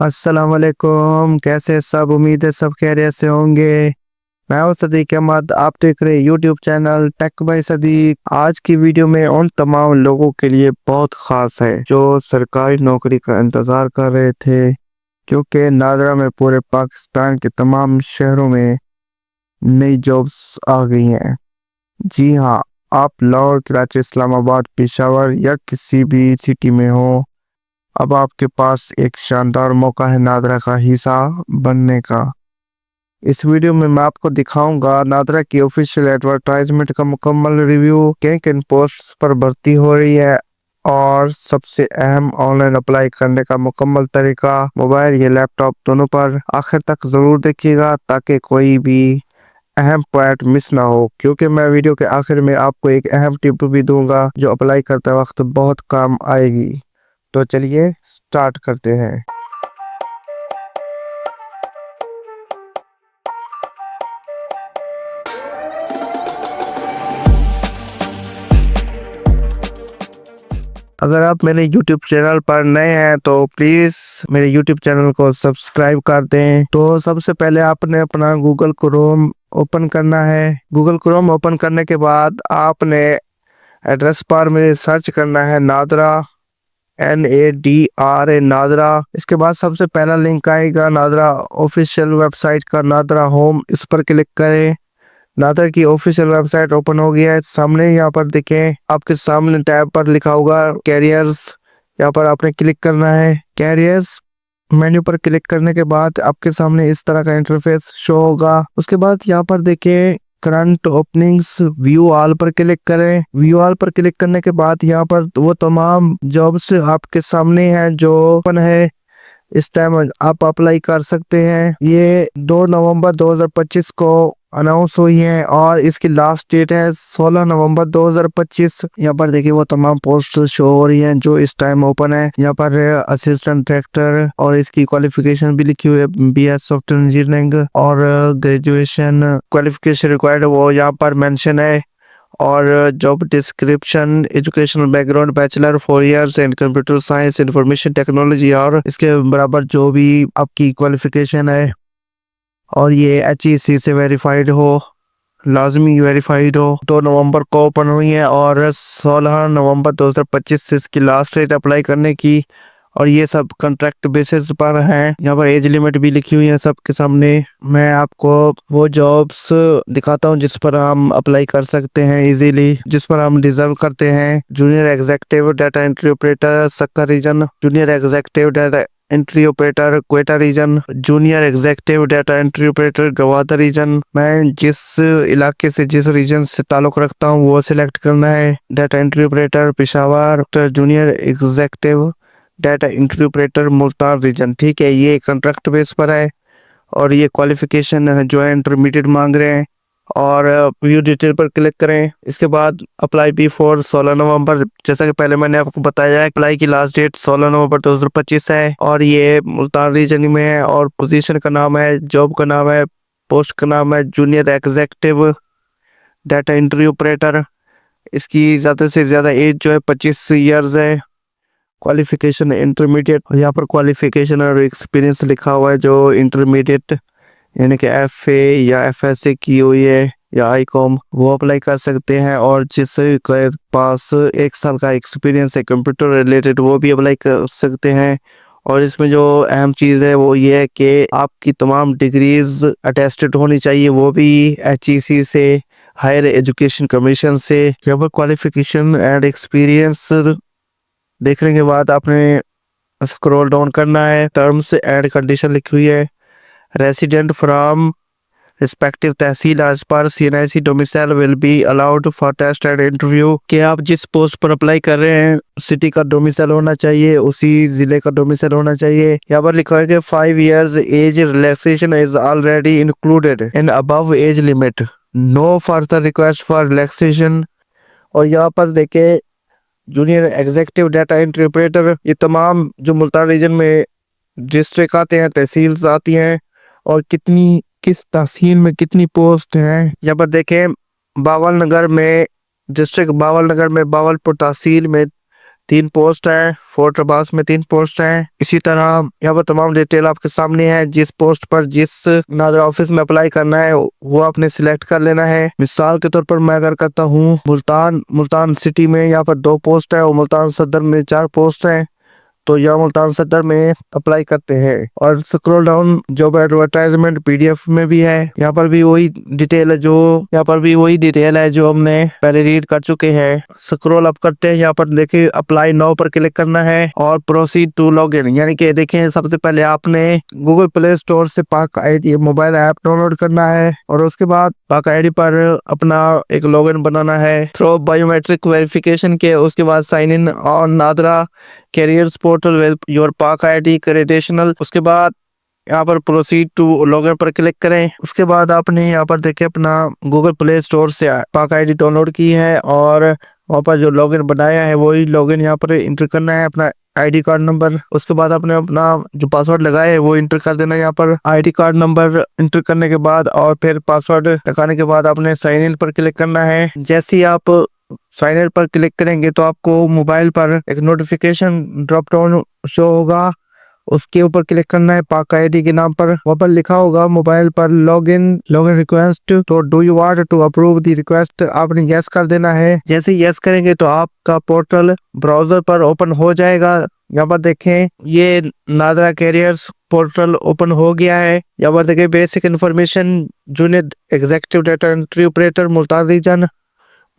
अस्सलाम वालेकुम। कैसे सब? उम्मीद है सब खैरियत से होंगे। मैं हूं सदीक अहमद। आप देख रहे हैं YouTube channel tech by Sadiq. आज की वीडियो में उन तमाम लोगों के लिए बहुत खास है जो सरकारी नौकरी का इंतजार कर रहे थे, क्योंकि नादरा में पूरे पाकिस्तान के तमाम शहरों में नई जॉब्स आ गई हैं। जी हाँ, आप लाहौर, कराची, इस्लामाबाद, पेशावर या किसी भी सिटी में हो, अब आपके पास एक शानदार मौका है नादरा का हिस्सा बनने का। इस वीडियो में मैं आपको दिखाऊंगा नादरा की ऑफिशियल एडवर्टाइजमेंट का मुकम्मल रिव्यू, किन किन पोस्ट्स पर भर्ती हो रही है और सबसे अहम ऑनलाइन अप्लाई करने का मुकम्मल तरीका, मोबाइल या लैपटॉप दोनों पर। आखिर तक जरूर देखिएगा ताकि कोई भी अहम पॉइंट मिस ना हो, क्योंकि मैं वीडियो के आखिर में आपको एक अहम टिप भी दूंगा जो अप्लाई करते वक्त बहुत काम आएगी। तो चलिए स्टार्ट करते हैं। अगर आप मेरे YouTube चैनल पर नए हैं तो प्लीज मेरे YouTube चैनल को सब्सक्राइब कर दें। तो सबसे पहले आपने अपना गूगल क्रोम ओपन करना है। गूगल क्रोम ओपन करने के बाद आपने एड्रेस बार में सर्च करना है नादरा, NADRA नादरा। इसके बाद सबसे पहला लिंक आएगा नादरा ऑफिशियल वेबसाइट का, नादरा होम। इस पर क्लिक करें। नादरा की ऑफिशियल वेबसाइट ओपन हो गया है सामने। यहाँ पर देखें, आपके सामने टैब पर लिखा होगा कैरियर्स। यहाँ पर आपने क्लिक करना है। कैरियर्स मेन्यू पर क्लिक करने के बाद आपके सामने इस तरह का इंटरफेस शो होगा। उसके बाद यहाँ पर देखें करंट ओपनिंग्स, व्यू ऑल पर क्लिक करें। व्यू ऑल पर क्लिक करने के बाद यहाँ पर वो तमाम जॉब्स आपके सामने हैं जो ओपन है। इस टाइम आप अप्लाई कर सकते हैं। ये 2 नवंबर 2025 को अनाउंस हुई है और इसकी लास्ट डेट है 16 नवंबर 2025। यहाँ पर देखिए वो तमाम पोस्ट शो हो रही हैं जो इस टाइम ओपन है। यहाँ पर असिस्टेंट डायरेक्टर और इसकी क्वालिफिकेशन भी लिखी हुई है, BS सॉफ्टवेयर इंजीनियरिंग और ग्रेजुएशन क्वालिफिकेशन रिक्वायर्ड वो यहाँ पर मेंशन है। और job description, educational background bachelor 4 years in computer science information technology, और इसके बराबर जो भी आपकी क्वालिफिकेशन है, और ये HEC से वेरीफाइड हो, लाजमी वेरीफाइड हो। 2 नवंबर को ओपन हुई है और 16 नवंबर 2025 से इसकी लास्ट डेट अप्लाई करने की। और ये सब कॉन्ट्रैक्ट बेसिस पर है। यहाँ पर एज लिमिट भी लिखी हुई है सबके सामने। मैं आपको वो जॉब्स दिखाता हूँ जिस पर हम अप्लाई कर सकते हैं इजीली, जिस पर हम डिजर्व करते हैं। Junior executive data entry operator Sukkur region, junior executive data entry operator Quetta region, junior executive data entry operator Gwadar region. मैं जिस इलाके से, जिस रीजन से ताल्लुक रखता हूँ वो सिलेक्ट करना है। Data entry operator Peshawar, junior executive data entry operator Multan region. ठीक है, ये कॉन्ट्रैक्ट बेस पर है और ये क्वालिफिकेशन जो है इंटरमीडिएट मांग रहे हैं। और व्यू डिटेल पर क्लिक करें। इसके बाद अप्लाई बी फॉर 16 नवंबर। जैसा कि पहले मैंने आपको बताया है, अप्लाई की लास्ट डेट 16 नवंबर 2025 है और ये मुल्तान रीजन में है। और पोजीशन का नाम है, जॉब का नाम है, पोस्ट का नाम है junior executive data entry operator. इसकी ज़्यादा से ज़्यादा एज जो है 25 ईयर्स है। क्वालिफिकेशन इंटरमीडिएट, यहाँ पर क्वालिफिकेशन और एक्सपीरियंस लिखा हुआ है जो इंटरमीडिएट यानी कि FA या FSA की हुई है या ICOM, वो अप्लाई कर सकते हैं। और जिसके पास 1 साल का एक्सपीरियंस है कंप्यूटर रिलेटेड वो भी अप्लाई कर सकते हैं। और इसमें जो अहम चीज़ है वो ये है कि आपकी तमाम डिग्रीज अटेस्टेड होनी चाहिए, वो भी HEC से, हायर एजुकेशन कमीशन से। यहाँ पर क्वालिफिकेशन एंड एक्सपीरियंस देखने के बाद आपने स्क्रॉल डाउन करना है। टर्म्स एंड कंडीशन लिखी हुई है, resident from respective tehsil as per CNIC domicile will be allowed for test and interview. कि आप जिस पोस्ट पर अप्लाई कर रहे हैं सिटी का डोमिसाइल होना चाहिए, उसी जिले का डोमिसाइल होना चाहिए। यहाँ पर लिखा है कि 5 years age relaxation is already included in above age limit, no further request for relaxation. और यहाँ पर देखे junior executive data entry operator, ये तमाम जो मुल्तान रीजन में डिस्ट्रिक्ट आते हैं, तहसील्स आती हैं, और किस तहसील में कितनी पोस्ट हैं। यहाँ पर देखें बावल नगर में, डिस्ट्रिक्ट बावल नगर में, बावलपुर तहसील में 3 पोस्ट है, फोर्ट रबास में 3 पोस्ट है। इसी तरह यहाँ पर तमाम डिटेल आपके सामने है। जिस पोस्ट पर जिस नादरा ऑफिस में अप्लाई करना है वो आपने सिलेक्ट कर लेना है। मिसाल के तौर पर मैं अगर करता हूँ मुल्तान सिटी में, यहाँ पर 2 पोस्ट है और मुल्तान सदर में 4 पोस्ट है, तो यह मुल्तान सदर में अप्लाई करते हैं। और scroll down job advertisement PDF में भी है। यहाँ पर भी वही डिटेल है जो हमने पहले रीड कर चुके हैं। स्क्रॉल अप करते हैं, यहाँ पर देखिए अप्लाई नाउ पर क्लिक करना है और प्रोसीड टू लॉगिन, यानी कि देखें सबसे पहले आपने गूगल प्ले स्टोर से पाक आईडी मोबाइल ऐप डाउनलोड करना है और उसके बाद पाक आईडी पर अपना एक लॉगिन बनाना है थ्रू बायोमेट्रिक वेरिफिकेशन के। उसके बाद sign in on NADRA careers portal with your Pak ID credential. उसके बाद यहाँ पर प्रोसीड टू लॉगिन पर क्लिक करें। उसके बाद आपने यहाँ पर देखे अपना गूगल प्ले स्टोर से पाक आईडी डाउनलोड की है और वहाँ पर जो लॉगिन बनाया है वही लॉगिन यहाँ पर इंटर करना है, अपना आईडी कार्ड नंबर। उसके बाद आपने अपना जो पासवर्ड लगाया है वो इंटर कर देना है यहाँ पर। आईडी कार्ड नंबर इंटर करने के बाद और फिर पासवर्ड लगाने के बाद आपने साइन इन पर क्लिक करना है। जैसे ही आप साइन इन पर क्लिक करेंगे तो आपको मोबाइल पर एक नोटिफिकेशन ड्रॉप डाउन शो होगा, उसके ऊपर क्लिक करना है। पाक आईडी के नाम पर वहाँ पर लिखा होगा मोबाइल पर लॉगिन रिक्वेस्ट, तो do you want to approve the request, आपने यस कर देना है। जैसे यस करेंगे तो आपका पोर्टल ब्राउजर पर ओपन हो जाएगा। यहाँ पर देखें ये नादरा कैरियर्स पोर्टल ओपन हो गया है। यहाँ पर देखें basic information junior executive data entry operator Multan region,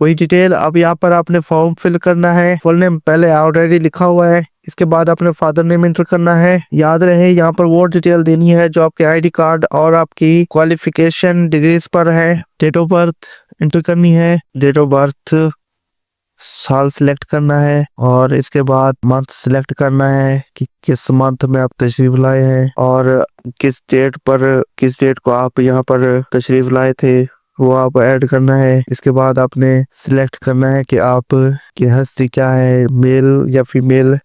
वही डिटेल। अब यहाँ पर आपने फॉर्म फिल करना है। फुल नेम पहले ऑलरेडी लिखा हुआ है, इसके बाद अपने फादर नेम एंटर करना है। याद रहे यहाँ पर वो डिटेल देनी है जो आपके आईडी कार्ड और आपकी क्वालिफिकेशन डिग्रीज पर है। डेट ऑफ बर्थ एंटर करनी है, डेट ऑफ बर्थ साल सिलेक्ट करना है और इसके बाद मंथ सिलेक्ट करना है कि किस मंथ में आप तशरीफ लाए हैं और किस डेट को आप यहाँ पर तशरीफ लाए थे वो आप ऐड करना है। इसके बाद आपने सिलेक्ट करना है कि आप की हस्ती क्या है, मेल या फीमेल।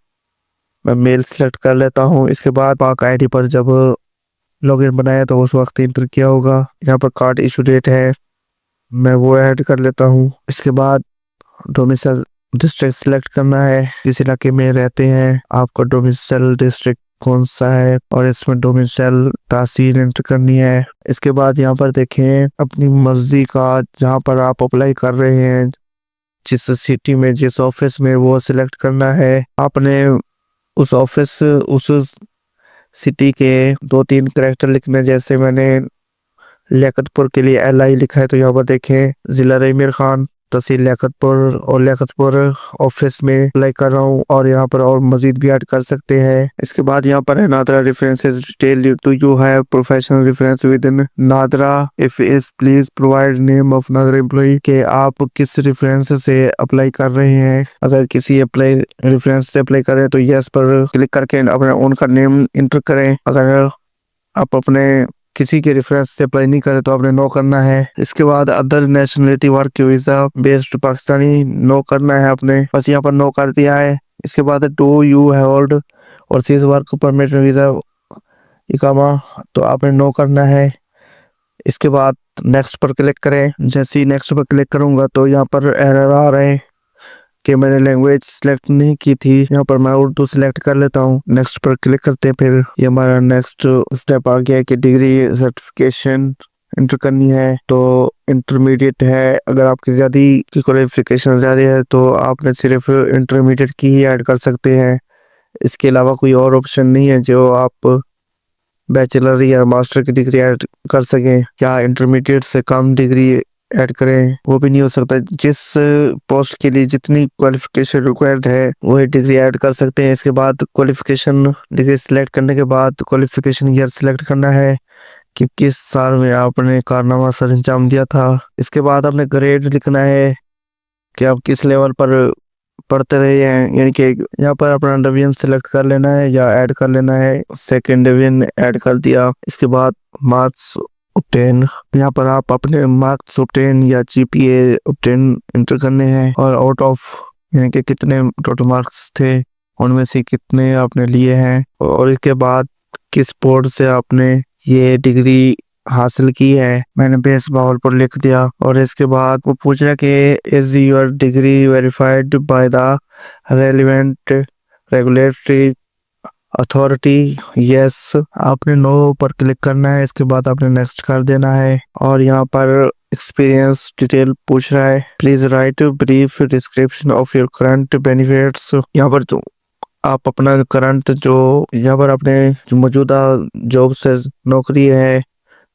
मैं मेल सिलेक्ट कर लेता हूँ। इसके बाद पाक आईडी पर जब लॉगिन बनाया तो उस वक्त इंटर किया होगा। यहाँ पर कार्ड इशू डेट है, मैं वो ऐड कर लेता हूँ। इसके बाद डोमिसाइल डिस्ट्रिक्ट सिलेक्ट करना है, किस इलाके में रहते हैं, आपका डोमिसाइल डिस्ट्रिक्ट कौन सा है और इसमें डोमिसाइल तहसील एंटर करनी है। इसके बाद यहाँ पर देखें अपनी मर्जी का जहाँ पर आप अप्लाई कर रहे हैं, जिस सिटी में जिस ऑफिस में वो सिलेक्ट करना है। आपने उस ऑफिस उस सिटी के 2-3 कैरेक्टर लिखने, जैसे मैंने लियाकतपुर के लिए LI लिखा है तो यहाँ पर देखें जिला रहीमर खान तहसील लियाकतपुर और लियाकतपुर ऑफिस में अप्लाई कर रहा हूँ और यहाँ पर और मजीद भी ऐड कर सकते हैं। इसके बाद यहाँ पर है NADRA references detail do you have professional reference within NADRA if is please provide name of NADRA employ, के आप किस रेफरेंस से अप्लाई कर रहे हैं। अगर किसी रेफरेंस से अप्लाई करें तो यस पर क्लिक करके अपने उनका नेम इंटर करें। अगर आप अपने किसी के रेफरेंस से अप्लाई नहीं करे तो आपने नो करना है। इसके बाद other nationality work visa based Pakistani no करना है आपने, बस यहाँ पर नो कर दिया है। इसके बाद डू यू होल्ड और सीज वर्क परमिट वीजा इकामा, तो आपने नो करना है। इसके बाद नेक्स्ट पर क्लिक करें। जैसे ही नेक्स्ट पर क्लिक करूंगा तो यहाँ पर एरर आ रहे हैं कि मैंने लैंग्वेज सिलेक्ट नहीं की थी। यहाँ पर मैं उर्दू सिलेक्ट कर लेता हूँ। नेक्स्ट पर क्लिक करते हैं, फिर ये हमारा नेक्स्ट स्टेप आ गया कि डिग्री सर्टिफिकेशन इंटर करनी है। तो इंटरमीडिएट है, अगर आपकी ज़्यादा की क्वालिफिकेशन ज़्यादा है तो आपने सिर्फ इंटरमीडिएट की ही ऐड कर सकते हैं। इसके अलावा कोई और ऑप्शन नहीं है जो आप बैचलर या मास्टर की डिग्री ऐड कर सकें या इंटरमीडिएट से कम डिग्री ऐड करें, वो भी नहीं हो सकता। जिस पोस्ट के लिए जितनी क्वालिफिकेशन रिक्वायर्ड है वही डिग्री ऐड कर सकते हैं। इसके बाद क्वालिफिकेशन डिग्री सिलेक्ट करने के बाद क्वालिफिकेशन ईयर सिलेक्ट करना है कि किस साल में आपने कारनामा सर अंजाम दिया था। इसके बाद आपने ग्रेड लिखना है कि आप किस लेवल पर पढ़ते रहे हैं, यानी कि यहाँ पर अपना डिवीजन सिलेक्ट कर लेना है या ऐड कर लेना है। सेकेंड डिवीजन ऐड कर दिया। इसके बाद मार्क्स ऑब्टेन, यहाँ पर आप अपने मार्क्स ऑब्टेन या GPA ऑब्टेन इंटर करने हैं और आउट ऑफ यानी कि कितने टोटल मार्क्स थे उनमें से कितने आपने लिए हैं और इसके बाद किस बोर्ड से आपने ये डिग्री हासिल की है, मैंने बेस बॉल पर लिख दिया। और इसके बाद वो पूछ रहा है कि is your degree verified by the relevant regulatory authority. Yes, आपने नो पर क्लिक करना है। इसके बाद आपने नेक्स्ट कर देना है। और यहाँ पर एक्सपीरियंस डिटेल पूछ रहा है, please right brief description of your current benefits. यहाँ पर जो आप अपना करंट जो यहाँ पर अपने जो मौजूदा जॉब से नौकरी है,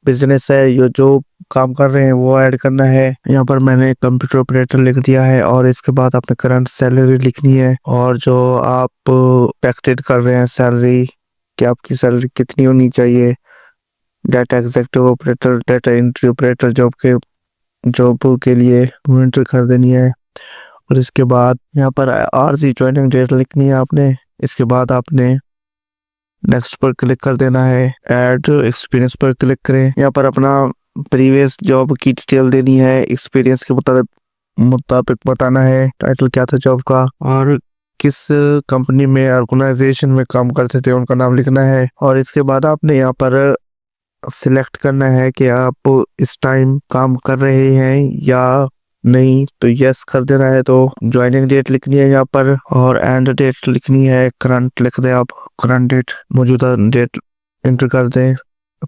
बिजनेस है, ये जो काम कर रहे हैं वो ऐड करना है। यहाँ पर मैंने कंप्यूटर ऑपरेटर लिख दिया है। और इसके बाद आपने करंट सैलरी लिखनी है और जो आप एक्सपेक्टेड कर रहे हैं सैलरी, कि आपकी सैलरी कितनी होनी चाहिए। Data executive operator, data entry operator job के लिए वो एंटर कर देनी है। और इसके बाद यहाँ पर आरजी ज्वाइनिंग डेट लिखनी है आपने। इसके बाद आपने नेक्स्ट पर क्लिक कर देना है। ऐड एक्सपीरियंस पर क्लिक करें। यहाँ पर अपना प्रीवियस जॉब की डिटेल देनी है, एक्सपीरियंस के मुताबिक बताना है, टाइटल क्या था जॉब का और किस कंपनी में ऑर्गेनाइजेशन में काम करते थे उनका नाम लिखना है। और इसके बाद आपने यहाँ पर सिलेक्ट करना है कि आप इस टाइम काम कर रहे हैं या नहीं, तो यस कर देना है। तो ज्वाइनिंग डेट लिखनी है यहाँ पर और एंड डेट लिखनी है। करंट लिख दें आप, करंट डेट, मौजूदा डेट एंटर कर दें।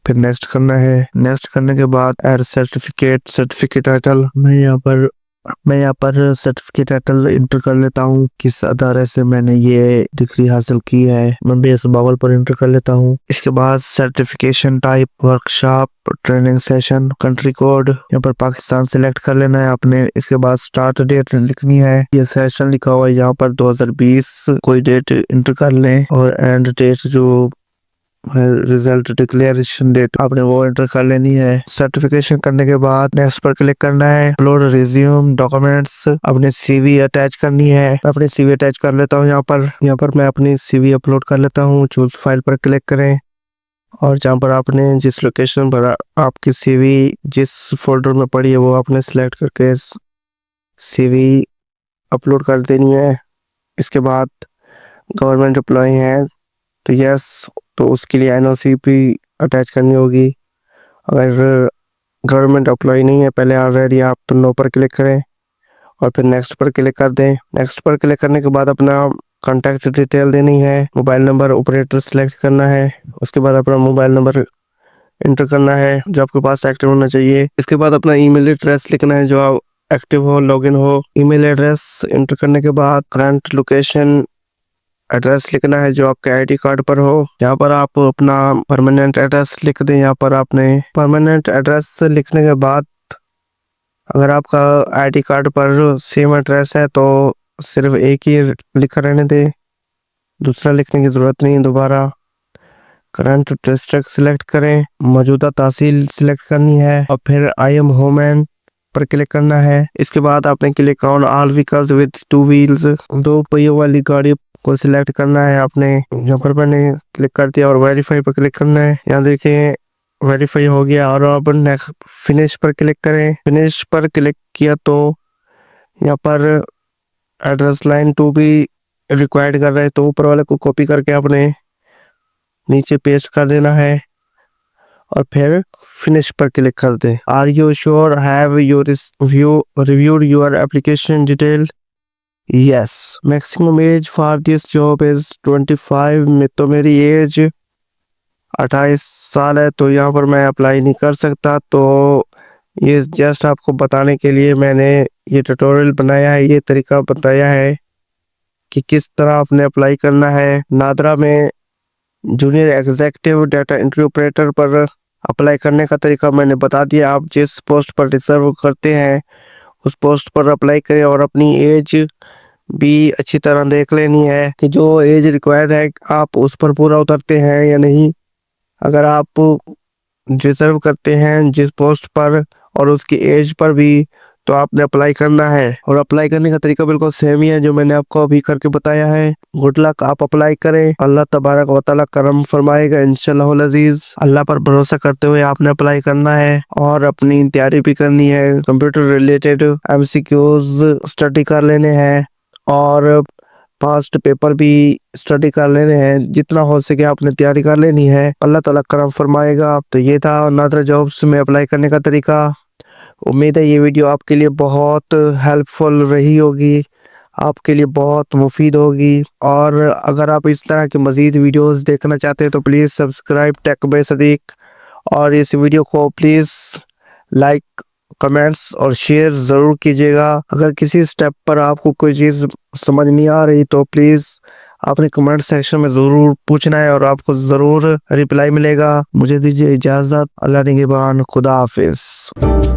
फिर नेक्स्ट करना है। नेक्स्ट करने के बाद ऐड सर्टिफिकेट टाइटल। मैं यहाँ पर सर्टिफिकेट टाइटल इंटर कर लेता हूँ, किस अदारे से मैंने ये डिग्री हासिल की है, मैं बेस बावल पर इंटर कर लेता हूँ। इसके बाद certification type, workshop, training session, country code, यहाँ पर पाकिस्तान सिलेक्ट कर लेना है आपने। इसके बाद स्टार्ट डेट लिखनी है, ये सेशन लिखा हुआ है यहाँ पर 2020 कोई डेट इंटर कर लें। और एंड डेट जो रिजल्ट डिक्लेरेशन डेट आपने वो एंटर कर लेनी है। सर्टिफिकेशन करने के बाद नेक्स्ट पर क्लिक करना है। अपलोड रिज्यूम डॉक्यूमेंट्स, अपने सीवी अटैच करनी है। मैं अपनी सीवी अटैच कर लेता हूँ। यहाँ पर मैं अपनी सीवी अपलोड कर लेता हूँ। चूज फाइल पर क्लिक करें और जहाँ पर आपने जिस लोकेशन पर आपकी सीवी जिस फोल्डर में पड़ी है वो आपने सिलेक्ट करके सीवी अपलोड कर देनी है। इसके बाद गवर्नमेंट एम्प्लॉय है तो यस, तो उसके लिए एनओसी भी अटैच करनी होगी। अगर गवर्नमेंट एम्प्लॉय नहीं है पहले ऑलरेडी आप, तो नो पर क्लिक करें और फिर नेक्स्ट पर क्लिक कर दें। नेक्स्ट पर क्लिक करने के बाद अपना कॉन्टैक्ट डिटेल देनी है, मोबाइल नंबर ऑपरेटर सेलेक्ट करना है। उसके बाद अपना मोबाइल नंबर इंटर करना है जो आपके पास एक्टिव होना चाहिए। इसके बाद अपना ईमेल एड्रेस लिखना है जो आप एक्टिव हो, लॉगिन हो। ईमेल एड्रेस इंटर करने के बाद करंट लोकेशन एड्रेस लिखना है जो आपके आईडी कार्ड पर हो। यहाँ पर आप अपना परमानेंट एड्रेस लिख दें। यहाँ पर आपने परमानेंट एड्रेस लिखने के बाद अगर आपका आईडी कार्ड पर सेम एड्रेस है तो सिर्फ एक ही लिखा रहने दें, दूसरा लिखने की जरूरत नहीं दोबारा। करंट डिस्ट्रिक्ट सिलेक्ट करें, मौजूदा तहसील सिलेक्ट करनी है और फिर आई एम होमैन पर क्लिक करना है। इसके बाद आपने click on all vehicles with 2 wheels, 2 पहियों वाली गाड़ी को सिलेक्ट करना है आपने। यहाँ पर मैंने क्लिक कर दिया और वेरीफाई पर क्लिक करना है। यहाँ देखिए वेरीफाई हो गया और अब नेक्स्ट फिनिश पर क्लिक करें। फिनिश पर क्लिक किया तो यहाँ पर एड्रेस लाइन 2 भी रिक्वायर्ड कर रहे हैं, तो ऊपर वाले को कॉपी करके आपने नीचे पेस्ट कर देना है और फिर फिनिश पर क्लिक कर दे। Are you sure have your reviewed your application detail? Yes. Maximum age for this job is 25। में तो मेरी एज 28 साल है तो यहाँ पर मैं अप्लाई नहीं कर सकता। तो ये जस्ट आपको बताने के लिए मैंने ये ट्यूटोरियल बनाया है, ये तरीका बताया है कि किस तरह आपने अप्लाई करना है। नादरा में junior executive data entry operator पर अप्लाई करने का तरीका मैंने बता दिया। आप जिस पोस्ट पर रिजर्व करते हैं उस पोस्ट पर अप्लाई करें और अपनी एज भी अच्छी तरह देख लेनी है कि जो एज रिक्वायर्ड है आप उस पर पूरा उतरते हैं या नहीं। अगर आप रिजर्व करते हैं जिस पोस्ट पर और उसकी एज पर भी तो आपने अप्लाई करना है। और अप्लाई करने का तरीका बिल्कुल सेम ही है जो मैंने आपको अभी करके बताया है। गुड लक, आप अप्लाई करें, अल्लाह तबारक व तआला करम फरमाएगा इंशाल्लाह अजीज। अल्लाह पर भरोसा करते हुए आपने अप्लाई करना है और अपनी तैयारी भी करनी है। कंप्यूटर रिलेटेड MCQs स्टडी कर लेने हैं और फास्ट पेपर भी स्टडी कर लेने हैं, जितना हो सके आपने तैयारी कर लेनी है, अल्लाह ताला करम फरमाएगा। तो ये था नादरा जॉब्स में अप्लाई करने का तरीका। उम्मीद है ये वीडियो आपके लिए बहुत हेल्पफुल रही होगी, आपके लिए बहुत मुफीद होगी। और अगर आप इस तरह के मज़ीद वीडियोस देखना चाहते हैं तो please subscribe tech by Sadiq, और इस वीडियो को प्लीज़ लाइक, कमेंट्स और शेयर ज़रूर कीजिएगा। अगर किसी स्टेप पर आपको कोई चीज़ समझ नहीं आ रही तो प्लीज़ आपने कमेंट सेक्शन में ज़रूर पूछना है और आपको ज़रूर रिप्लाई मिलेगा। मुझे दीजिए इजाज़त। अल्लाह निगहबान। खुदा हाफिज़।